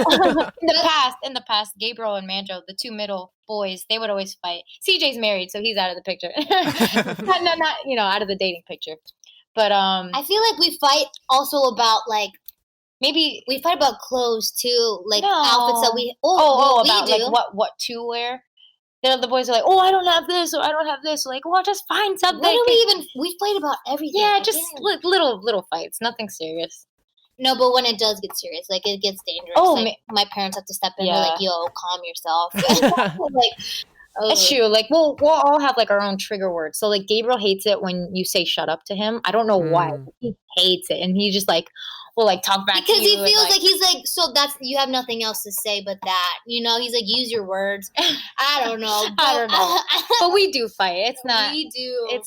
in the past, Gabriel and Manjo, the two middle boys, they would always fight. CJ's married, so he's out of the picture. not out of the dating picture. But I feel like we fight also about like. Maybe we fight about clothes too, like outfits that we. About we do. Like what to wear. The boys are like, oh, I don't have this, or I don't have this. Like, well, just find something. What do we fight about everything. Yeah, just little fights, nothing serious. No, but when it does get serious, like it gets dangerous. Oh, like, my parents have to step in. Yeah. They're like, "Yo, calm yourself." Like, It's true. Like we'll all have like our own trigger words. So like Gabriel hates it when you say shut up to him. I don't know why. But he hates it, and he just like will like talk back because to you. he feels like he's like, so that's, you have nothing else to say but that. You know, he's like, use your words. I don't know. I don't know. But we do fight. It's not. We do.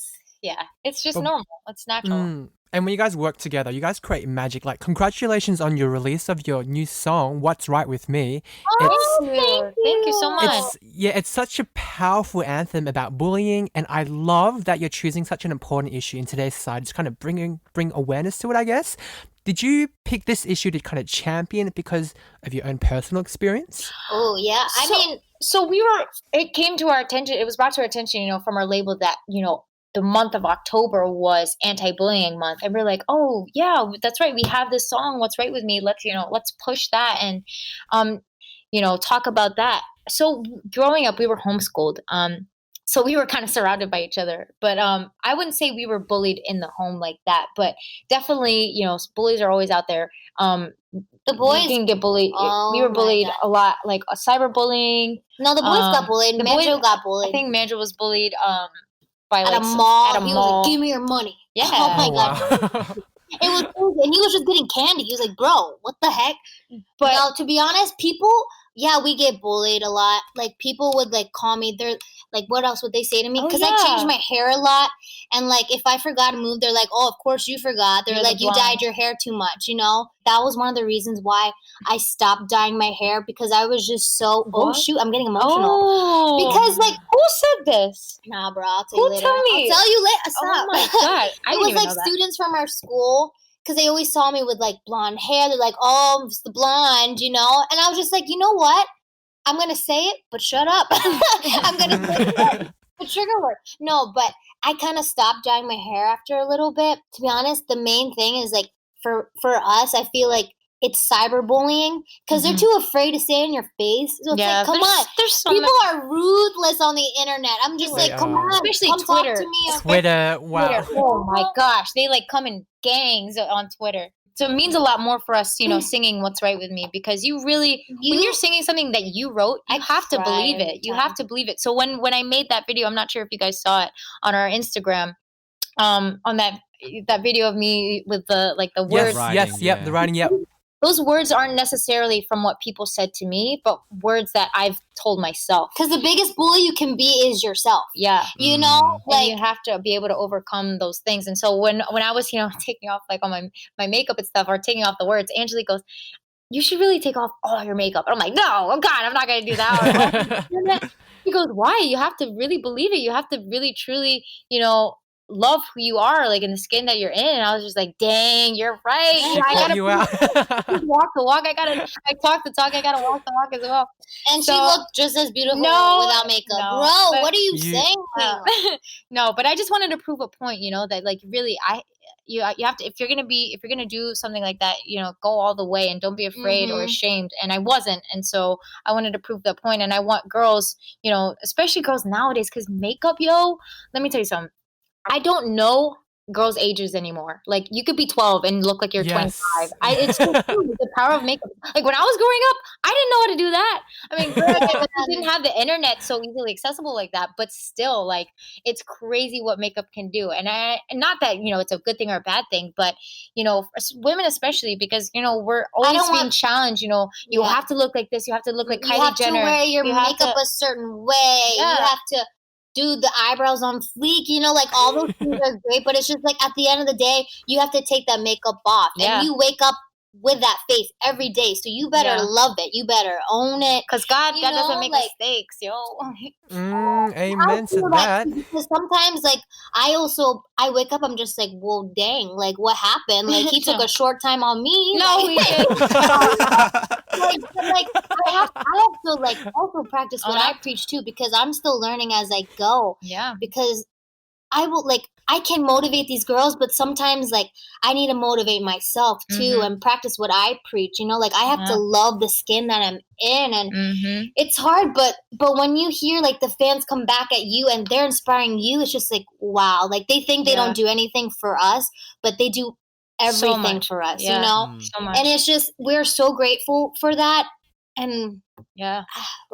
It's just normal. It's natural. And when you guys work together, you guys create magic. Like, congratulations on your release of your new song, What's Right With Me. Thank you so much. It's such a powerful anthem about bullying, and I love that you're choosing such an important issue in today's society to kind of bring awareness to it, I guess. Did you pick this issue to kind of champion it because of your own personal experience? Oh, yeah. I mean, so it came to our attention, it was brought to our attention, you know, from our label that, you know, the month of October was anti-bullying month. And we're like, oh yeah, that's right. We have this song, What's Right With Me. Let's push that and, talk about that. So growing up, we were homeschooled. So we were kind of surrounded by each other, but I wouldn't say we were bullied in the home like that, but definitely, you know, bullies are always out there. the boys can get bullied. We were bullied a lot, like cyberbullying. No, the boys got bullied. Manjo got bullied. I think Manjo was bullied by at like a mall. He was mall. like, "Give me your money." Yeah. Oh my god. Wow. It was crazy. And he was just getting candy. He was like, "Bro, what the heck?" But no, to be honest, people, we get bullied a lot. Like, people would like call me. They're like, what else would they say to me? Because I changed my hair a lot, and like if I forgot to move, they're like, "Oh, of course you forgot." They're like, "You dyed your hair too much." You know, that was one of the reasons why I stopped dyeing my hair, because I was just so. What? Oh shoot, I'm getting emotional. Oh. Because like, who said this? Nah, bro, I'll tell you later. Tell me? I'll tell you later. Stop. Oh my god, it was like students from our school. Because they always saw me with, like, blonde hair. They're like, "Oh, it's the blonde," you know? And I was just like, you know what? I'm going to say it, but shut up. I'm going to say it. The trigger word. No, but I kind of stopped dyeing my hair after a little bit. To be honest, the main thing is, like, for us, I feel like it's cyberbullying. Because they're too afraid to say it in your face. So it's like, come on. People are ruthless on the internet. I'm just like, come on. Especially come Twitter. Talk to me. Twitter, wow. Twitter. Oh my gosh. They, like, come in gangs on Twitter. So it means a lot more for us, you know, singing What's Right With Me, because you really, when you're singing something that you wrote, you have to believe it. You have to believe it. So when I made that video, I'm not sure if you guys saw it on our Instagram, on that video of me with the words. The writing, yep. Those words aren't necessarily from what people said to me, but words that I've told myself. Because the biggest bully you can be is yourself. Yeah. You know? Like, you have to be able to overcome those things. And so when I was, you know, taking off like all my makeup and stuff, or taking off the words, Angelique goes, "You should really take off all your makeup." And I'm like, "No, oh God, I'm not going to do that." He goes, "Why? You have to really believe it. You have to really, truly, you know, love who you are, like in the skin that you're in." And I was just like, dang, you're right. I gotta walk the walk. I talk the talk. I gotta walk the walk as well. And she looked just as beautiful without makeup. Bro, what are you saying? No, but I just wanted to prove a point, you know, that like really you have to, if you're gonna do something like that, you know, go all the way and don't be afraid or ashamed. And I wasn't, and so I wanted to prove that point. And I want girls, you know, especially girls nowadays, because makeup, let me tell you something. I don't know girls' ages anymore. Like, you could be 12 and look like you're 25. It's so true, the power of makeup. Like, when I was growing up, I didn't know how to do that. I mean, I didn't have the internet so easily accessible like that, but still, like, it's crazy what makeup can do. And not that, you know, it's a good thing or a bad thing, but, you know, women especially, because, you know, we're always being challenged, you know, you have to look like this, you have to look like Kylie Jenner. You have to wear your makeup a certain way. You have to do the eyebrows on fleek, you know, like all those things are great, but it's just like at the end of the day, you have to take that makeup off. And you wake up with that face every day. So you better love it. You better own it. Because God doesn't make mistakes, yo. Amen to that. Because sometimes, like, I wake up, I'm just like, well, dang, like, what happened? Like, he took a short time on me. No, he didn't. I have to, like, also practice what I preach, too, because I'm still learning as I go. Yeah. Because I can motivate these girls, but sometimes, like, I need to motivate myself, too, and practice what I preach, you know? Like, I have to love the skin that I'm in, and it's hard, but when you hear, like, the fans come back at you and they're inspiring you, it's just like, wow. Like, they think they don't do anything for us, but they do everything much. for us, Yeah. you know? So much. And it's just, we're so grateful for that. And yeah.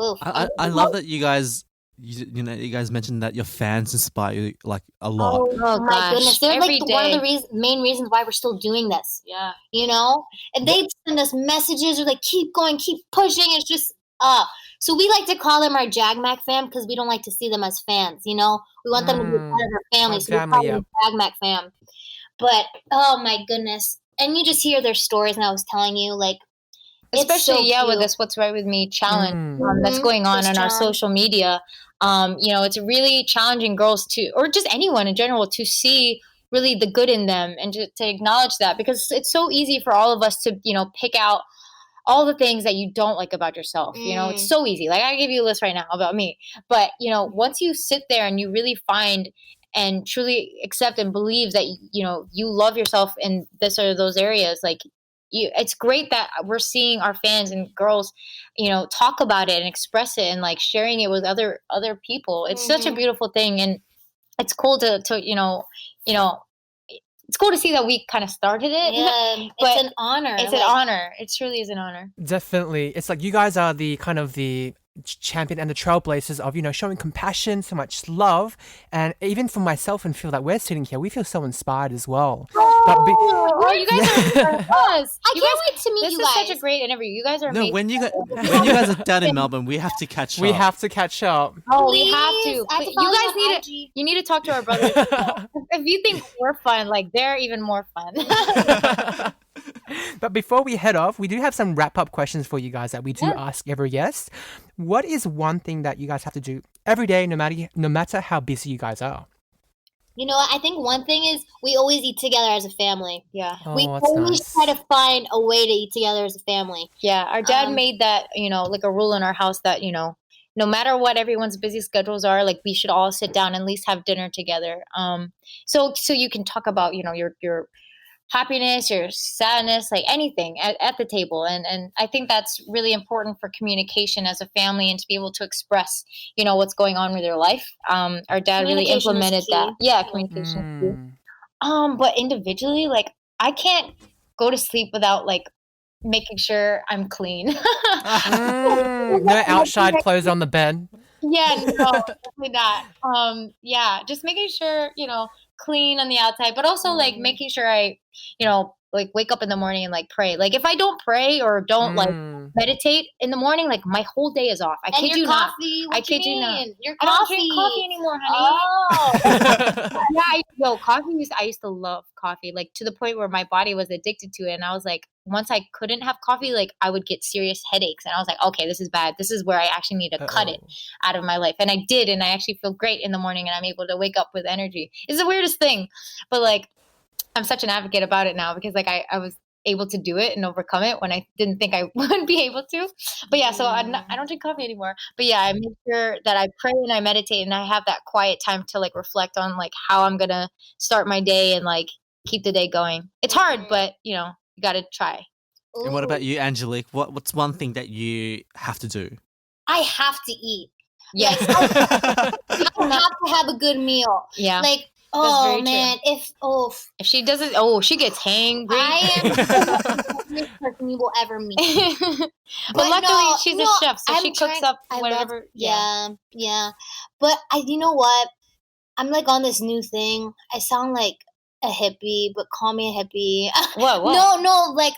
oof. I love that you guys, you know, you guys mentioned that your fans inspire you like a lot. Oh my gosh. goodness. They're Every like one of the day. main reasons why we're still doing this, Yeah. you know? And they send us messages or like, keep going, keep pushing. It's just, so we like to call them our JAGMAC fam because we don't like to see them as fans, you know? We want them to be part of our family, Like so we family, call them JAGMAC fam. But, oh my goodness. And you just hear their stories, and I was telling you, like, Especially, it's so with cute. this What's Right With Me challenge that's Mhm. going on This our challenge. social media. You know, it's really challenging girls to, or just anyone in general, to see really the good in them and to acknowledge that, because it's so easy for all of us to, you know, pick out all the things that you don't like about yourself. You know, it's so easy. Like, I give you a list right now about me. But, you know, once you sit there and you really find and truly accept and believe that, you know, you love yourself in this or those areas, like, it's great that we're seeing our fans and girls, you know, talk about it and express it and like sharing it with other people. It's such a beautiful thing, and it's cool to it's cool to see that we kind of started it. Yeah, but it's an honor. It's an honor. It truly is an honor. Definitely. It's like you guys are the kind of the champion and the trailblazers of, you know, showing compassion, so much love. And even for myself and feel that we're sitting here, we feel so inspired as well. Oh, you guys are us. I can't wait to meet This you is guys. such a great interview. You guys are No, amazing. when you guys are down in Melbourne, we have to catch up. We have to catch up. Oh, we have to. I have to You follow guys you on need IG. to. You need to talk to our brothers. If you think we're fun, like, they're even more fun. But before we head off, we do have some wrap-up questions for you guys that we do ask every guest. What is one thing that you guys have to do every day, no matter how busy you guys are? You know what? I think one thing is we always eat together as a family. Yeah. We Oh, that's always nice. try to find a way to eat together as a family. Yeah, our dad made that, you know, like a rule in our house that, you know, no matter what everyone's busy schedules are, like, we should all sit down and at least have dinner together. So you can talk about, you know, your happiness, your sadness, like anything at the table. And I think that's really important for communication as a family and to be able to express, you know, what's going on with your life. Our dad really Communication is implemented key. that. Yeah, communication is key. But individually, like, I can't go to sleep without like making sure I'm clean. No outside clothes on the bed. Yeah, no, definitely not. Yeah, just making sure, you know, clean on the outside, but also like making sure I, you know, like wake up in the morning and like pray. Like, if I don't pray or don't like meditate in the morning, like, my whole day is off. I And kid your you not. coffee, I what you kid you not. mean? Your I don't coffee. drink coffee anymore, honey. Oh. Yeah, I used to love coffee, like, to the point where my body was addicted to it. And I was like, once I couldn't have coffee, like, I would get serious headaches. And I was like, okay, this is bad. This is where I actually need to cut it out of my life. And I did. And I actually feel great in the morning and I'm able to wake up with energy. It's the weirdest thing. But like, I'm such an advocate about it now because like I was able to do it and overcome it when I didn't think I would be able to. But yeah, so I don't drink coffee anymore. But yeah, I make sure that I pray and I meditate and I have that quiet time to like reflect on like how I'm going to start my day and like keep the day going. It's hard, but you know, you got to try. And what about you, Angelique? What's one thing that you have to do? I have to eat. Yes. I have to have a good meal. Yeah. Like, very oh true. man, if she doesn't, she gets hangry. I am the most person you will ever meet. But luckily no, she's no, a chef, so I'm she cooks trying- up I whatever. love- yeah. But you know what? I'm like on this new thing. I sound like a hippie, but call me a hippie. What? No, like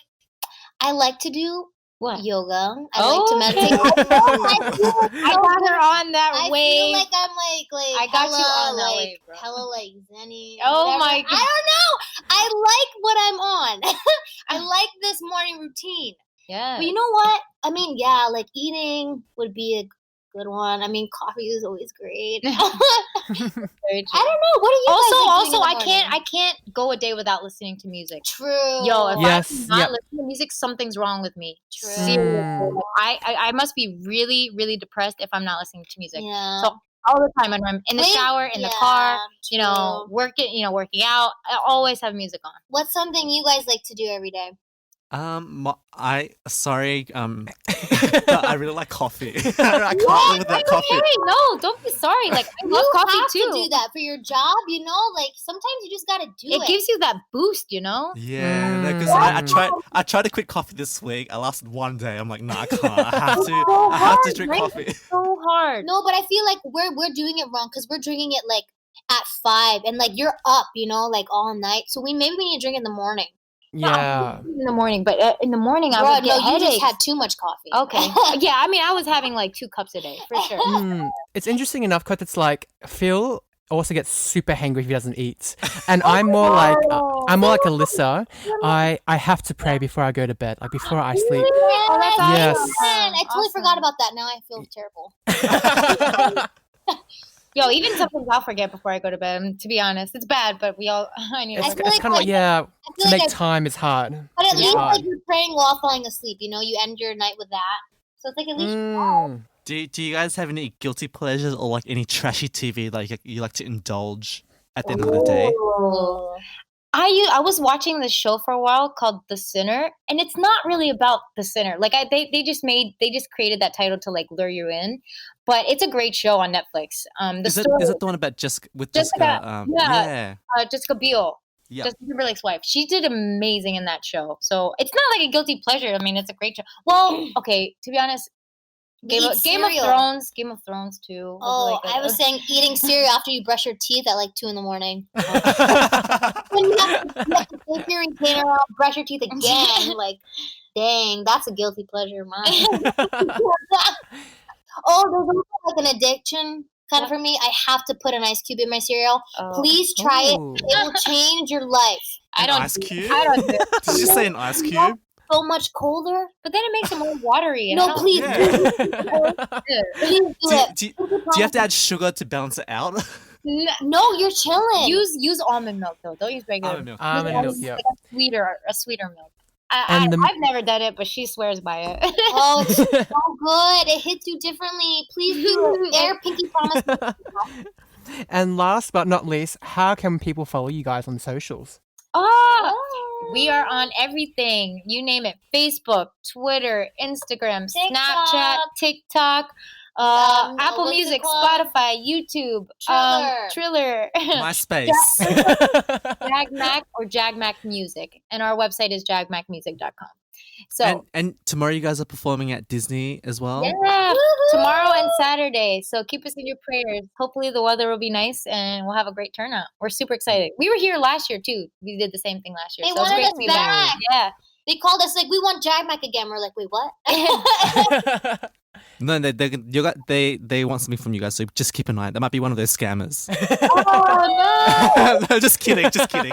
I like to do What? yoga. I like to meditate. I got her on that I wave. feel like I'm like I got you on that like, wave, bro. hella like zenny. Oh whatever. my I don't know. I like what I'm on. I like this morning routine. Yeah. But you know what? I mean, yeah, like eating would be a good one. I mean, coffee is always great. Very true. I don't know. What are you guys like doing in the morning? I can't go a day without listening to music. True. Yo, if Yes, I'm not yep. listening to music, something's wrong with me. True. Seriously. I must be really, really depressed if I'm not listening to music. Yeah. So all the time when I'm in the shower, in the car, you know, true. working out, I always have music on. What's something you guys like to do every day? but I really like coffee. I can't live without coffee. Hey, no, don't be sorry. Like I love You coffee have too. to do that for your job, you know? Like, sometimes you just gotta do it. It gives you that boost, you know? Yeah, because I tried to quit coffee this week. I lasted one day. I'm like, no, I can't. I have to drink coffee. It's so hard. No, but I feel like we're doing it wrong because we're drinking it like at 5 and like you're up, you know, like all night. So maybe we need to drink in the morning. Yeah. In the morning, but in the morning I Bro, would get no, you headaches. just had too much coffee. Okay. Yeah, I mean, I was having like 2 cups a day for sure. It's interesting enough because it's like Phil also gets super hangry if he doesn't eat, and I'm more like Alyssa. I have to pray before I go to bed, like before I sleep. Oh, that's Yes. awesome. Man, I totally forgot about that. Now I feel terrible. Yo, even sometimes I'll forget before I go to bed. To be honest, it's bad, but I need to It's, forget. it's kind of like, yeah, I to feel make like time is hard. But at It's least hard. like you're praying while falling asleep, you know, you end your night with that. So it's like at least Do you guys have any guilty pleasures or like any trashy TV like you like to indulge at the end of the day? Oh. I was watching this show for a while called The Sinner, and it's not really about the sinner. Like they just created that title to like lure you in, but it's a great show on Netflix. Is it the one about Jessica? Yeah. Jessica Biel, Yeah. Justin Timberlake's wife. She did amazing in that show. So it's not like a guilty pleasure. I mean, it's a great show. Well, okay, to be honest, Game of Thrones too. Oh, like I was saying eating cereal after you brush your teeth at like 2 a.m. When you have to take your retainer off, brush your teeth again. Like, dang, that's a guilty pleasure of mine. Oh, there's also like an addiction kind of for me. I have to put an ice cube in my cereal. Please try it. Ooh. It will change your life. Ice cube? I don't do it. Did you say an ice cube? So much colder. But then it makes it more watery. And No, please Yeah. Please do it. Do you have to add sugar to balance it out? No, you're chilling. Use almond milk though. Don't use regular Almond milk. Almond milk, yeah. Like a sweeter milk. And I've never done it, but she swears by it. Oh, it's so good. It hits you differently. Please do it. Air pinky promise. And last but not least, how can people follow you guys on socials? We are on everything. You name it. Facebook, Twitter, Instagram, Snapchat, TikTok, Apple what's it Music, called? Spotify, YouTube, Triller, MySpace. JAGMAC or JAGMAC Music. And our website is jagmacmusic.com. So and tomorrow you guys are performing at Disney as well? yeah, tomorrow and Saturday. So keep us in your prayers. Hopefully the weather will be nice and we'll have a great turnout. We're super excited. We were here last year too. We did the same thing last year. They so it's wanted great us to be back. Yeah. They called us like, we want JAGMAC again. We're like, wait, what? No, they want something from you guys, so just keep an eye. That might be one of those scammers. Oh No, just kidding.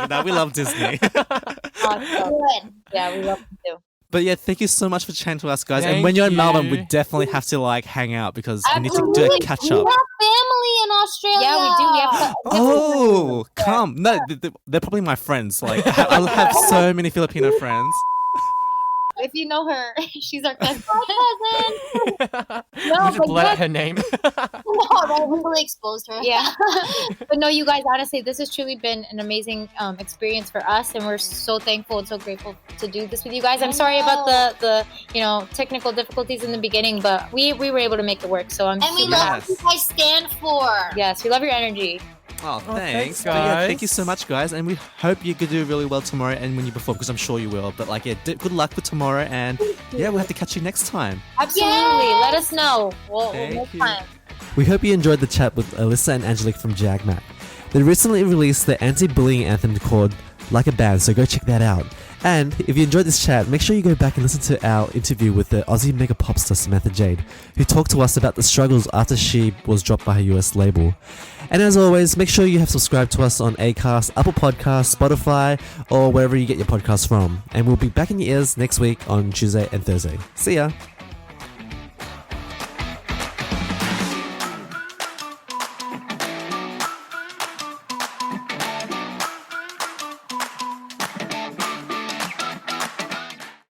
No, we love Disney. no. Awesome. Yeah, we love them too. But yeah, thank you so much for chatting to us, guys. and Thank when you're in Melbourne, we you. definitely have to like hang out because we need to do a Absolutely. catch We up. have family in Australia. Yeah, we do. We have Oh, come! No, they're probably my friends. Like, I have so many Filipino friends. if you know her, she's our cousin. We No, just but blurt yes. out her name. No, they really exposed her. Yeah. But no, you guys, honestly, this has truly been an amazing experience for us, and we're so thankful and so grateful to do this with you guys. I'm sorry about the technical difficulties in the beginning, but we were able to make it work. So I'm And we super love happy. what you guys stand for. Yes, we love your energy. Oh, thanks, thanks. But yeah, thank guys. you so much, guys. And we hope you could do really well tomorrow and when you perform, because I'm sure you will. But like, yeah, good luck for tomorrow. And yeah, we'll have to catch you next time. Absolutely. Yes. Let us know. We'll Thank make you. time. We hope you enjoyed the chat with Alyssa and Angelique from JAGMAC. They recently released their anti-bullying anthem called Like a Band, so go check that out. And if you enjoyed this chat, make sure you go back and listen to our interview with the Aussie mega pop star Samantha Jade, who talked to us about the struggles after she was dropped by her US label. And as always, make sure you have subscribed to us on Acast, Apple Podcasts, Spotify, or wherever you get your podcasts from. And we'll be back in your ears next week on Tuesday and Thursday. See ya!